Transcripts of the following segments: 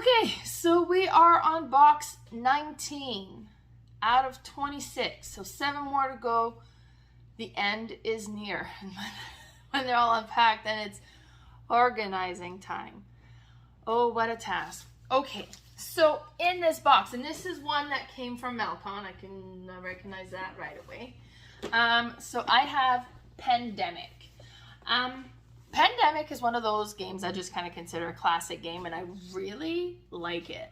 Okay, so we are on box 19 out of 26. So 7 more to go. The end is near. When they're all unpacked, then it's organizing time. Oh, what a task. Okay, so in this box, and this is one that came from Malcon. I can recognize that right away. So I have Pandemic. Pandemic is one of those games I just kind of consider a classic game, and I really like it.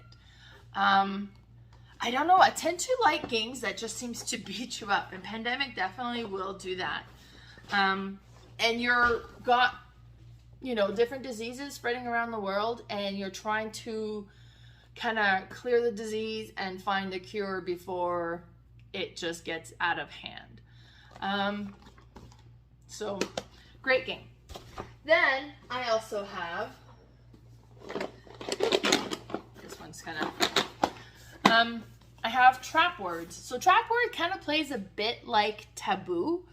I don't know, I tend to like games that just seems to beat you up, and Pandemic definitely will do that. And you're got, you know, different diseases spreading around the world, and you're trying to kind of clear the disease and find the cure before it just gets out of hand. So, great game. Then I also have, this one's kind of, I have Trap Words. So Trap Word kind of plays a bit like Taboo,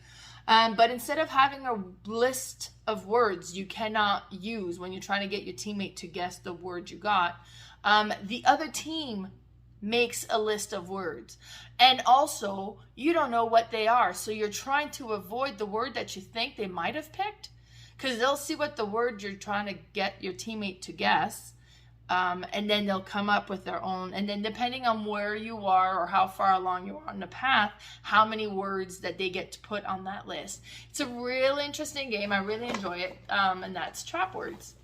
but instead of having a list of words you cannot use when you're trying to get your teammate to guess the word you got, the other team makes a list of words. And also, you don't know what they are, so you're trying to avoid the word that you think they might have picked, because they'll see what the word you're trying to get your teammate to guess, and then they'll come up with their own. And then depending on where you are or how far along you are on the path, how many words that they get to put on that list. It's a really interesting game. I really enjoy it, and that's Trap Words.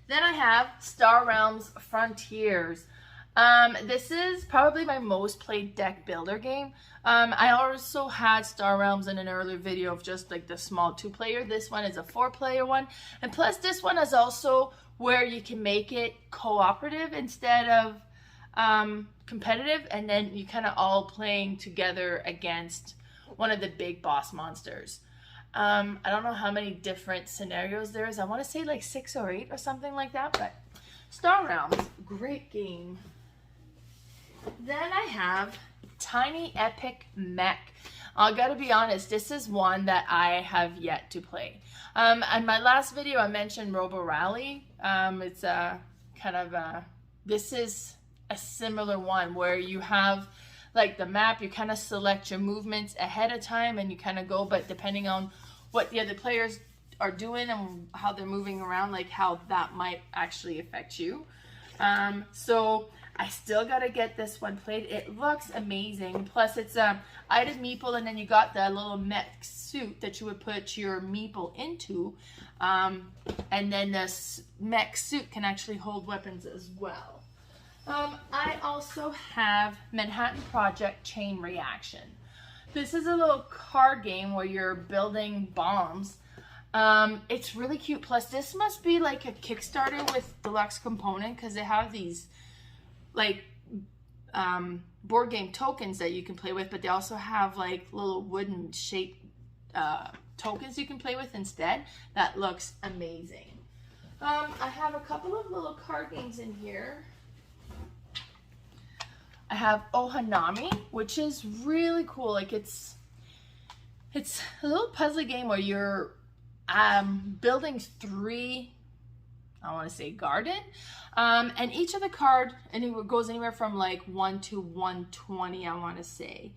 Then I have Star Realms Frontiers. This is probably my most played deck builder game. I also had Star Realms in an earlier video of just like the small 2-player. This one is a 4-player one. And plus this one is also where you can make it cooperative instead of competitive. And then you kind of all playing together against one of the big boss monsters. I don't know how many different scenarios there is. I want to say like 6 or 8 or something like that. But Star Realms, great game. Then I have Tiny Epic Mech. I gotta be honest, this is one that I have yet to play. In my last video, I mentioned Robo Rally. It's a kind of a, this is a similar one where you have like the map, you kind of select your movements ahead of time and you kind of go, but depending on what the other players are doing and how they're moving around, like how that might actually affect you. So I still gotta get this one played. It looks amazing. Plus it's item meeple, and then you got the little mech suit that you would put your meeple into. And then this mech suit can actually hold weapons as well. I also have Manhattan Project Chain Reaction. This is a little card game where you're building bombs. It's really cute. Plus this must be like a Kickstarter with deluxe component, because they have these like board game tokens that you can play with, but they also have like little wooden shaped tokens you can play with instead. That looks amazing. I have a couple of little card games in here. I have Ohanami, which is really cool. Like it's a little puzzle game where you're building 3, I want to say garden, and each of the card, and it goes anywhere from like 1 to 120, I want to say,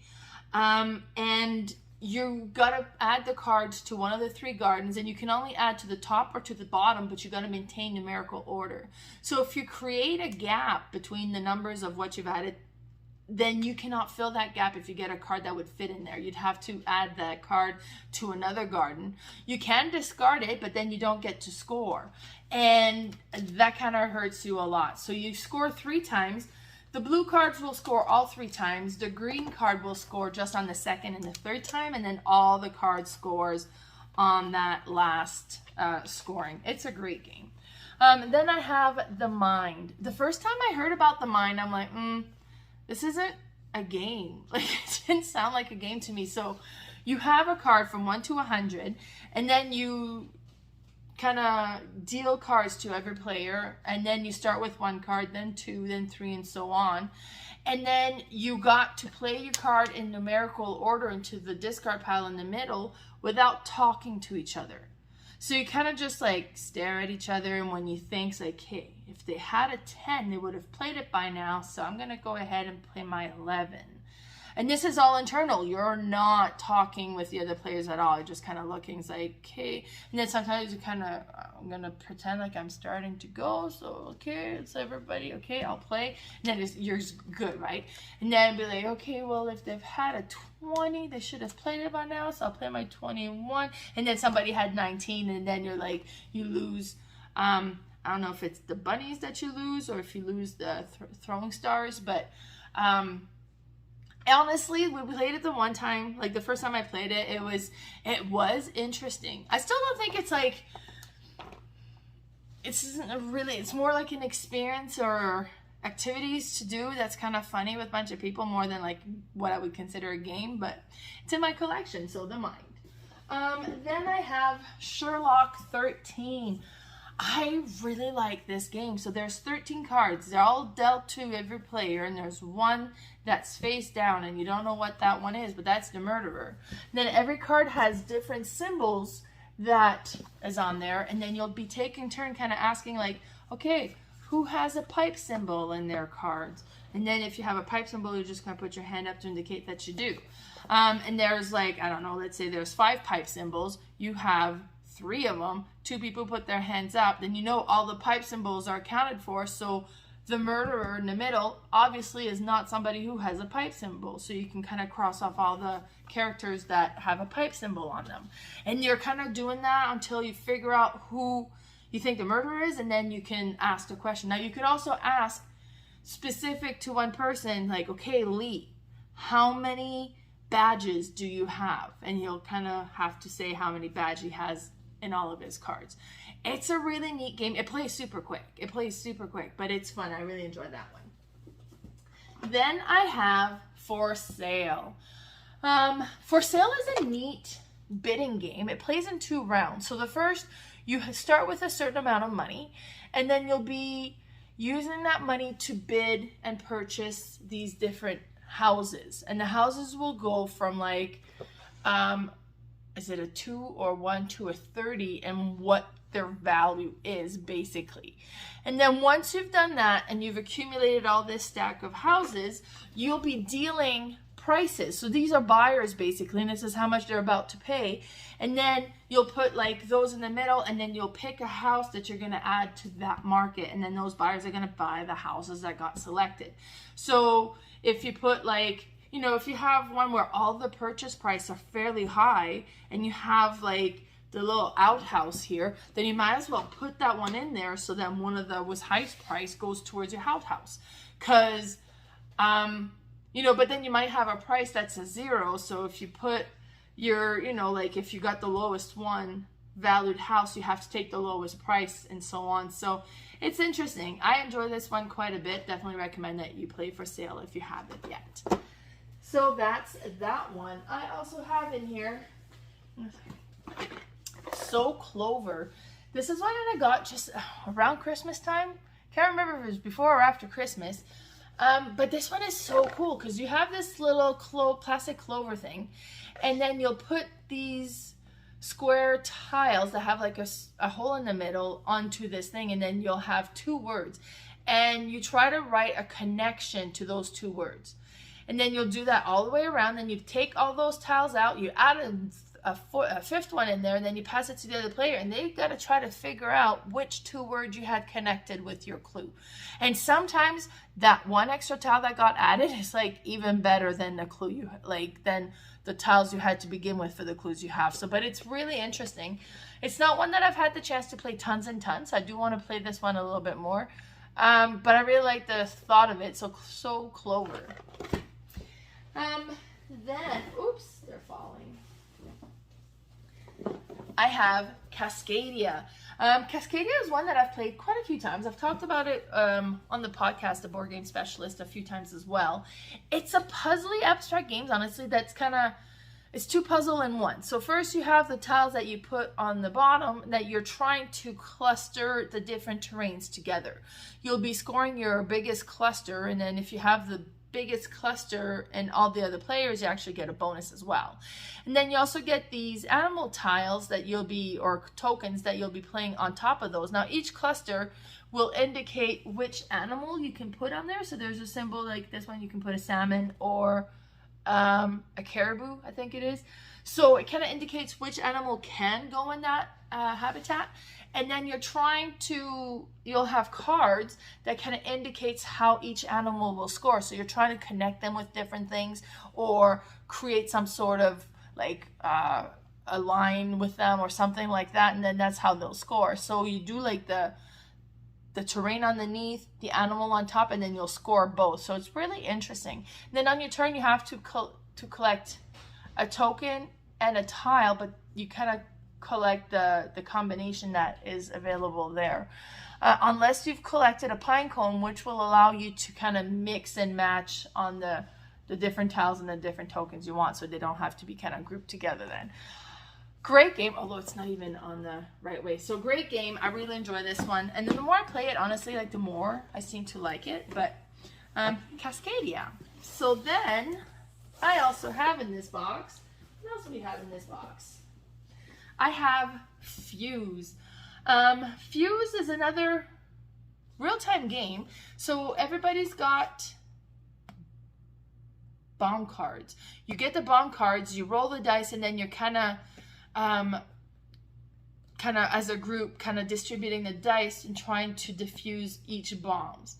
and you gotta add the cards to one of the 3 gardens, and you can only add to the top or to the bottom, but you gotta maintain numerical order. So if you create a gap between the numbers of what you've added, then you cannot fill that gap if you get a card that would fit in there. You'd have to add that card to another garden. You can discard it, but then you don't get to score. And that kind of hurts you a lot. So you score 3 times. The blue cards will score all 3 times. The green card will score just on the 2nd and the 3rd time. And then all the card scores on that last scoring. It's a great game. Then I have The Mind. The first time I heard about The Mind, I'm like, this isn't a game. Like, it didn't sound like a game to me. So you have a card from 1 to 100, and then you kind of deal cards to every player, and then you start with 1 card, then 2, then 3, and so on. And then you got to play your card in numerical order into the discard pile in the middle without talking to each other. So you kind of just like stare at each other, and when you think like, hey, if they had a 10, they would have played it by now, so I'm going to go ahead and play my 11. And this is all internal. You're not talking with the other players at all. You're just kind of looking. It's like, okay. And then sometimes you kind of, I'm going to pretend like I'm starting to go. So, okay, it's everybody. Okay, I'll play. And then you're good, right? And then be like, okay, well, if they've had a 20, they should have played it by now. So I'll play my 21. And then somebody had 19. And then you're like, you lose. I don't know if it's the bunnies that you lose or if you lose the throwing stars. But honestly, we played it the one time, like the first time I played it, it was interesting. I still don't think it's like, it's more like an experience or activities to do that's kind of funny with a bunch of people more than like what I would consider a game, but it's in my collection, so don't mind. Then I have Sherlock 13. I really like this game. So there's 13 cards. They're all dealt to every player, and there's one that's face down, and you don't know what that one is, but that's the murderer. Then every card has different symbols that is on there, and then you'll be taking turn kind of asking like, okay, who has a pipe symbol in their cards? And then if you have a pipe symbol, you're just going to put your hand up to indicate that you do. And there's like, I don't know, let's say there's 5 pipe symbols. You have 3 of them. 2 people put their hands up. Then you know all the pipe symbols are accounted for. So the murderer in the middle obviously is not somebody who has a pipe symbol. So you can kind of cross off all the characters that have a pipe symbol on them. And you're kind of doing that until you figure out who you think the murderer is, and then you can ask the question. Now you could also ask specific to one person, like, okay, Lee, how many badges do you have? And he'll kind of have to say how many badges he has in all of his cards. It's a really neat game. It plays super quick. But it's fun. I really enjoy that one. Then I have For Sale. For Sale is a neat bidding game. It plays in 2 rounds. So the first, you start with a certain amount of money, and then you'll be using that money to bid and purchase these different houses. And the houses will go from like, is it a 2 or 1 to a 30, and what their value is basically. And then once you've done that and you've accumulated all this stack of houses, you'll be dealing prices. So these are buyers basically, and this is how much they're about to pay. And then you'll put like those in the middle, and then you'll pick a house that you're going to add to that market, and then those buyers are going to buy the houses that got selected. So if you put like, you know, if you have one where all the purchase price are fairly high, and you have like the little outhouse here, then you might as well put that one in there, so that one of the was highest price goes towards your outhouse. Because you know, but then you might have a price that's a 0. So if you put your, you know, like if you got the lowest one valued house, you have to take the lowest price and so on. So it's interesting. I enjoy this one quite a bit. Definitely recommend that you play For Sale if you haven't yet. So that's that one. I also have in here So Clover. This is one that I got just around Christmas time. Can't remember if it was before or after Christmas. But this one is so cool because you have this little plastic clover thing, and then you'll put these square tiles that have like a hole in the middle onto this thing, and then you'll have 2 words, and you try to write a connection to those 2 words. And then you'll do that all the way around, and you take all those tiles out, you add a 5th one in there, and then you pass it to the other player, and they've got to try to figure out which 2 words you had connected with your clue. And sometimes that one extra tile that got added is like even better than the clue you like than the tiles you had to begin with for the clues you have. So, but it's really interesting. It's not one that I've had the chance to play tons and tons. I do want to play this one a little bit more, but I really like the thought of it. So Clover. Then, oops, they're falling. I have Cascadia. Cascadia is one that I've played quite a few times. I've talked about it on the podcast, the Board Game Specialist, a few times as well. It's a puzzly abstract game, honestly, that's kind of, it's 2 puzzle in 1. So first you have the tiles that you put on the bottom that you're trying to cluster the different terrains together. You'll be scoring your biggest cluster, and then if you have the biggest cluster and all the other players, you actually get a bonus as well. And then you also get these animal tiles that you'll be, or tokens that you'll be playing on top of those. Now each cluster will indicate which animal you can put on there. So there's a symbol like this one, you can put a salmon or a caribou, I think it is. So it kind of indicates which animal can go in that habitat. And then you'll have cards that kind of indicates how each animal will score. So you're trying to connect them with different things or create some sort of like a line with them or something like that. And then that's how they'll score. So you do like the terrain underneath, the animal on top, and then you'll score both. So it's really interesting. And then on your turn, you have to collect a token and a tile, but you kind of collect the combination that is available there. Unless you've collected a pine cone, which will allow you to kind of mix and match on the different tiles and the different tokens you want, so they don't have to be kind of grouped together then. Great game, although it's not even on the right way. So great game. I really enjoy this one. And then the more I play it, honestly, like the more I seem to like it. But Cascadia. So then I also have in this box, what else do we have in this box? I have Fuse. Fuse is another real-time game. So everybody's got bomb cards. You get the bomb cards, you roll the dice, and then you're kind of as a group kind of distributing the dice and trying to defuse each bombs.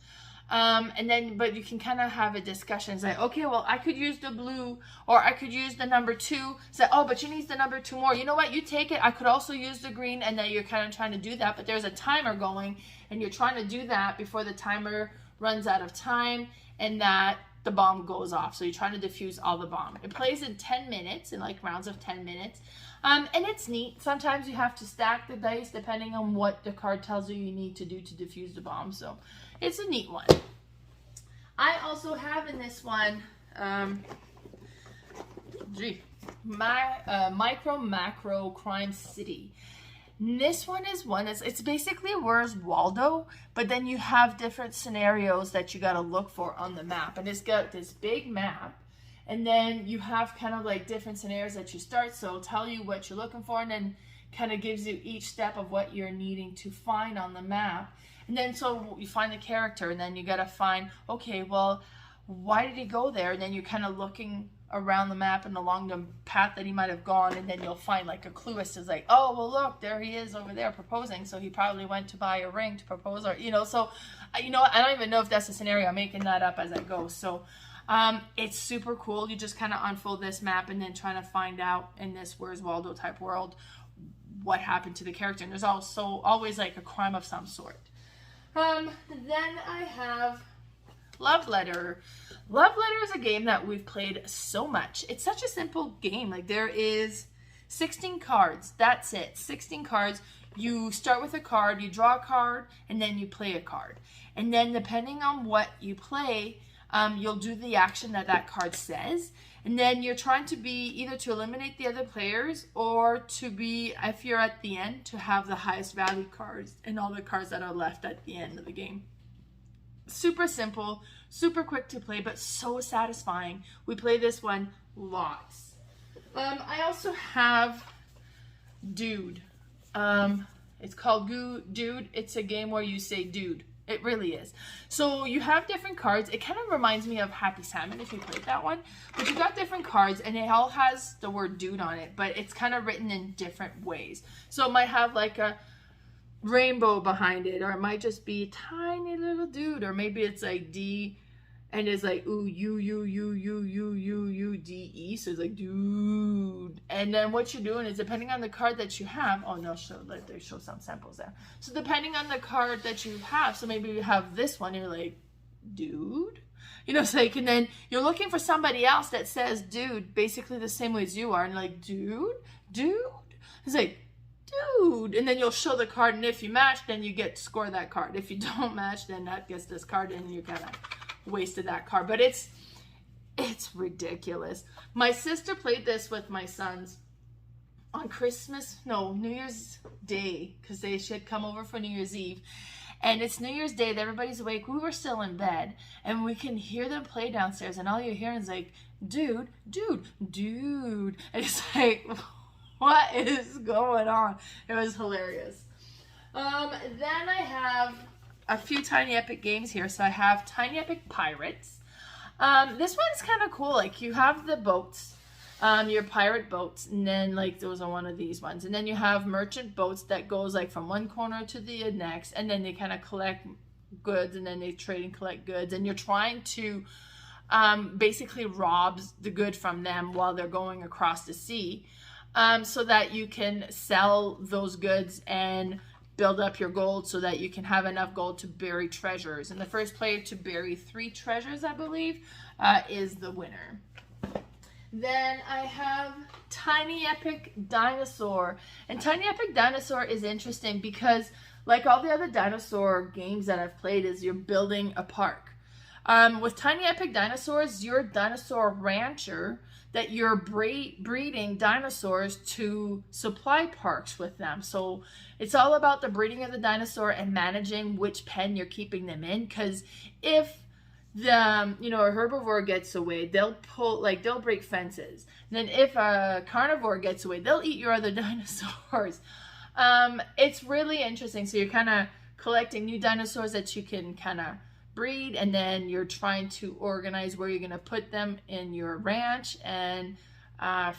And then, but you can kind of have a discussion. It's like, okay, well, I could use the blue, or I could use the number 2. Say, oh, but you need the number 2 more. You know what? You take it. I could also use the green, and then you're kind of trying to do that. But there's a timer going, and you're trying to do that before the timer runs out of time, and that the bomb goes off. So you're trying to defuse all the bomb. It plays in 10 minutes, in like rounds of 10 minutes. And it's neat. Sometimes you have to stack the dice depending on what the card tells you need to do to defuse the bomb. So it's a neat one. I also have in this one, Micro Macro Crime City. And this one is it's basically Where's Waldo, but then you have different scenarios that you got to look for on the map. And it's got this big map. And then you have kind of like different scenarios that you start. So it'll tell you what you're looking for, and then kind of gives you each step of what you're needing to find on the map. And then so you find the character, and then you got to find, okay, well, why did he go there? And then you're kind of looking around the map and along the path that he might have gone, and then you'll find like a clue as to like, oh, well, look, there he is over there proposing. So he probably went to buy a ring to propose, or, you know, so, you know, I don't even know if that's a scenario. I'm making that up as I go. So it's super cool. You just kind of unfold this map and then trying to find out in this Where's Waldo type world what happened to the character. And there's also always like a crime of some sort. Then I have Love Letter. Love Letter is a game that we've played so much. It's such a simple game. Like there is 16 cards. That's it. 16 cards. You start with a card, you draw a card, and then you play a card. And then depending on what you play, you'll do the action that card says. And then you're trying to be either to eliminate the other players, or to be, if you're at the end, to have the highest value cards and all the cards that are left at the end of the game. Super simple, super quick to play, but so satisfying. We play this one lots. I also have Dude. It's called Dude. It's a game where you say dude. It really is. So you have different cards. It kind of reminds me of Happy Salmon if you played that one. But you got different cards, and it all has the word dude on it, but it's kind of written in different ways. So it might have like a rainbow behind it, or it might just be tiny little dude, or maybe it's like D and it's like ooh U-D-E, so it's like dude. And then what you're doing is, depending on the card that you have, oh no, they show some samples there. So depending on the card that you have, so maybe you have this one, you're like dude, you know, it's like, and then you're looking for somebody else that says dude basically the same way as you are, and like dude, it's like dude, and then you'll show the card, and if you match, then you get to score that card. If you don't match, then that gets this card, and you kind of wasted that card. But it's ridiculous. My sister played this with my sons on New Year's Day, because she had come over for New Year's Eve, And it's New Year's Day, everybody's awake, we were still in bed, and we can hear them play downstairs, and all you're hearing is like, dude, dude, dude. And it's like, what is going on? It was hilarious. Then I have a few Tiny Epic games here. So I have Tiny Epic Pirates. This one's kind of cool. Like, you have the boats, your pirate boats, and then like those are one of these ones. And then you have merchant boats that goes like from one corner to the next, and then they kind of collect goods, and then they trade and collect goods, and you're trying to basically rob the good from them while they're going across the sea, so that you can sell those goods and build up your gold so that you can have enough gold to bury treasures. And the first player to bury 3 treasures, I believe, is the winner. Then I have Tiny Epic Dinosaur. And Tiny Epic Dinosaur is interesting because, like all the other dinosaur games that I've played, is you're building a park. With Tiny Epic Dinosaurs, you're a dinosaur rancher that you're breeding dinosaurs to supply parks with them. So it's all about the breeding of the dinosaur and managing which pen you're keeping them in. Because if the a herbivore gets away, they'll break fences. And then if a carnivore gets away, they'll eat your other dinosaurs. It's really interesting. So you're kind of collecting new dinosaurs that you can kind of breed, and then you're trying to organize where you're going to put them in your ranch and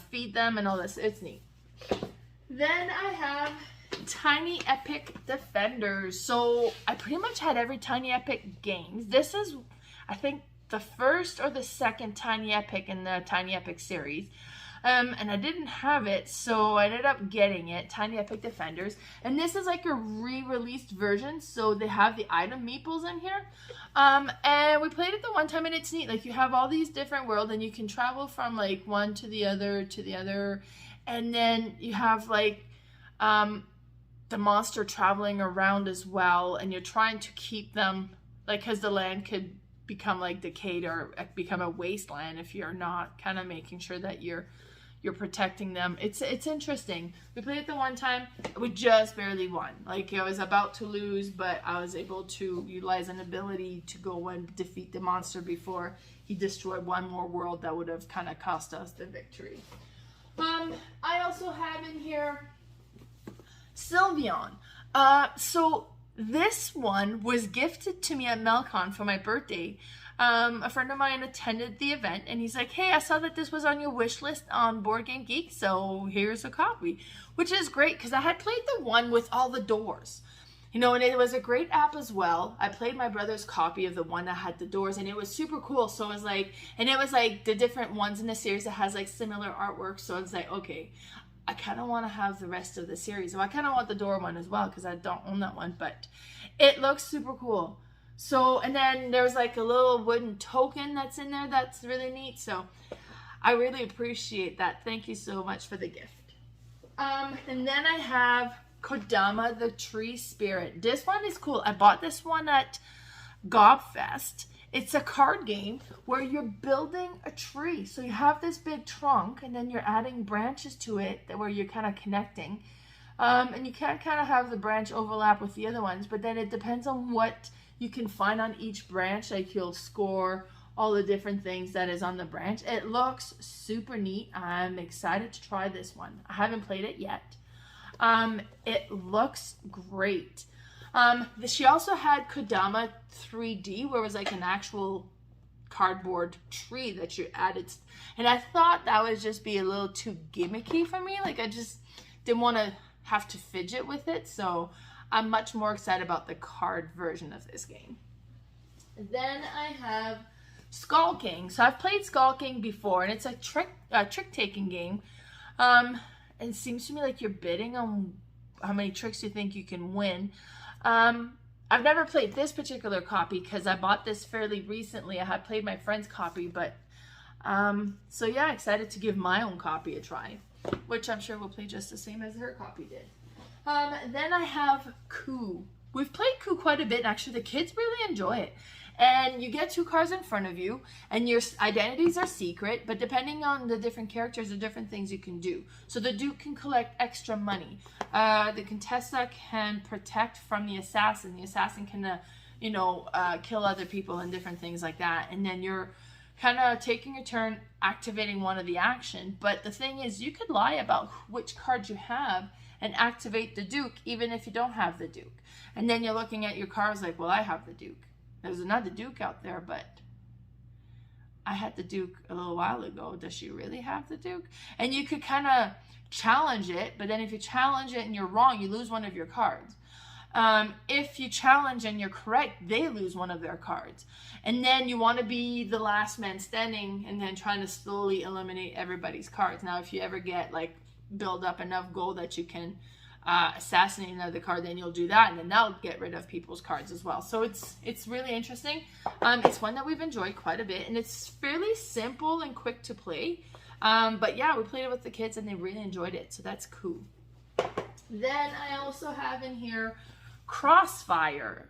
feed them and all this. It's neat. Then I have Tiny Epic Defenders. So I pretty much had every Tiny Epic games. This is, I think, the first or the second Tiny Epic in the Tiny Epic series. And I didn't have it, so I ended up getting it, Tiny Epic Defenders. And this is like a re-released version, so they have the item meeples in here. And we played it the one time, and it's neat. Like, you have all these different worlds, and you can travel from like one to the other, and then you have like the monster traveling around as well, and you're trying to keep them, like, because the land could become like decayed or become a wasteland if you're not kind of making sure that you're protecting them. It's interesting. We played it the one time. We just barely won. Like, I was about to lose, but I was able to utilize an ability to go and defeat the monster before he destroyed one more world that would have kind of cost us the victory. I also have in here Sylveon. So this one was gifted to me at Melcon for my birthday. A friend of mine attended the event, and he's like, hey, I saw that this was on your wish list on Boardgame Geek, so here's a copy. Which is great, because I had played the one with all the doors. And it was a great app as well. I played my brother's copy of the one that had the doors, and it was super cool. So it was like, and it was like the different ones in the series that has like similar artwork. So it's like, okay, I kind of want to have the rest of the series. So I kind of want the door one as well, because I don't own that one, but it looks super cool. So, and then there's like a little wooden token that's in there that's really neat. So I really appreciate that. Thank you so much for the gift. And then I have Kodama the Tree Spirit. This one is cool. I bought this one at Gobfest. It's a card game where you're building a tree. So you have this big trunk, and then you're adding branches to it where you're kind of connecting. And you can kind of have the branch overlap with the other ones, but then it depends on what you can find on each branch. Like, you'll score all the different things that is on the branch. It looks super neat. I'm excited to try this one. I haven't played it yet. It looks great. She also had Kodama 3D, where it was like an actual cardboard tree that you added. And I thought that would just be a little too gimmicky for me. Like, I just didn't want to have to fidget with it. So I'm much more excited about the card version of this game. Then I have Skull King. So I've played Skull King before, and it's a trick-taking game. And it seems to me like you're bidding on how many tricks you think you can win. I've never played this particular copy because I bought this fairly recently. I had played my friend's copy, but so yeah, excited to give my own copy a try, which I'm sure will play just the same as her copy did. Then I have Coup. we've played Coup quite a bit, and actually the kids really enjoy it. And you get 2 cards in front of you, and your identities are secret, but depending on the different characters, there are different things you can do. So the Duke can collect extra money. The Contessa can protect from the assassin. The assassin can, kill other people and different things like that. And then you're kind of taking your turn activating one of the action. But the thing is, you could lie about which card you have and activate the Duke, even if you don't have the Duke. And then you're looking at your cards like, well, I have the Duke. There's another Duke out there, but I had the Duke a little while ago. Does she really have the Duke? And you could kind of challenge it, but then if you challenge it and you're wrong, you lose one of your cards. If you challenge and you're correct, they lose one of their cards. And then you want to be the last man standing and then trying to slowly eliminate everybody's cards. Now, if you ever get build up enough gold that you can assassinate another card, then you'll do that, and then that'll get rid of people's cards as well. So it's really interesting. It's one that we've enjoyed quite a bit, and it's fairly simple and quick to play. But yeah, we played it with the kids and they really enjoyed it, so that's cool. Then I also have in here Crossfire.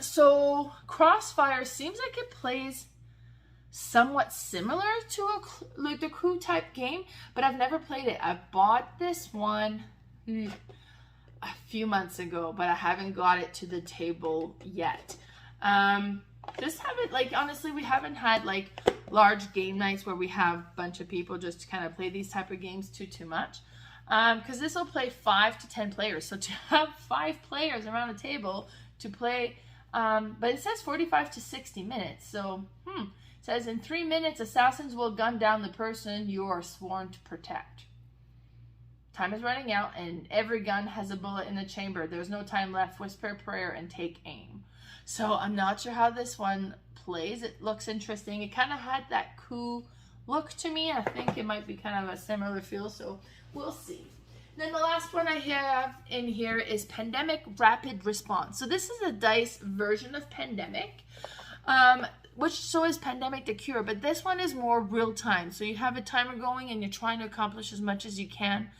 So Crossfire seems like it plays somewhat similar to the Coup type game, but I've never played it. I bought this one a few months ago, but I haven't got it to the table yet. Just haven't, honestly, we haven't had large game nights where we have a bunch of people just to kind of play these type of games too much. Because this will play 5 to 10 players. So to have 5 players around a table to play, but it says 45 to 60 minutes. So, it says in 3 minutes, assassins will gun down the person you are sworn to protect. Time is running out, and every gun has a bullet in the chamber. There's no time left. Whisper a prayer and take aim. So I'm not sure how this one plays. It looks interesting. It kind of had that Coup look to me. I think it might be kind of a similar feel, so we'll see. Then the last one I have in here is Pandemic Rapid Response. So this is a dice version of Pandemic, so is Pandemic the Cure, but this one is more real time. So you have a timer going and you're trying to accomplish as much as you can.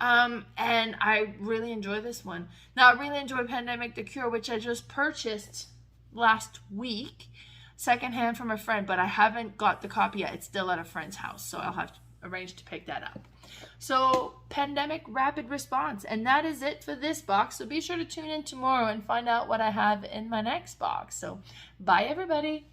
And I really enjoy this one. Now, I really enjoy Pandemic the Cure, which I just purchased last week, secondhand from a friend, but I haven't got the copy yet. It's still at a friend's house, so I'll have to arrange to pick that up. So, Pandemic Rapid Response, and that is it for this box. So be sure to tune in tomorrow and find out what I have in my next box. So, bye everybody.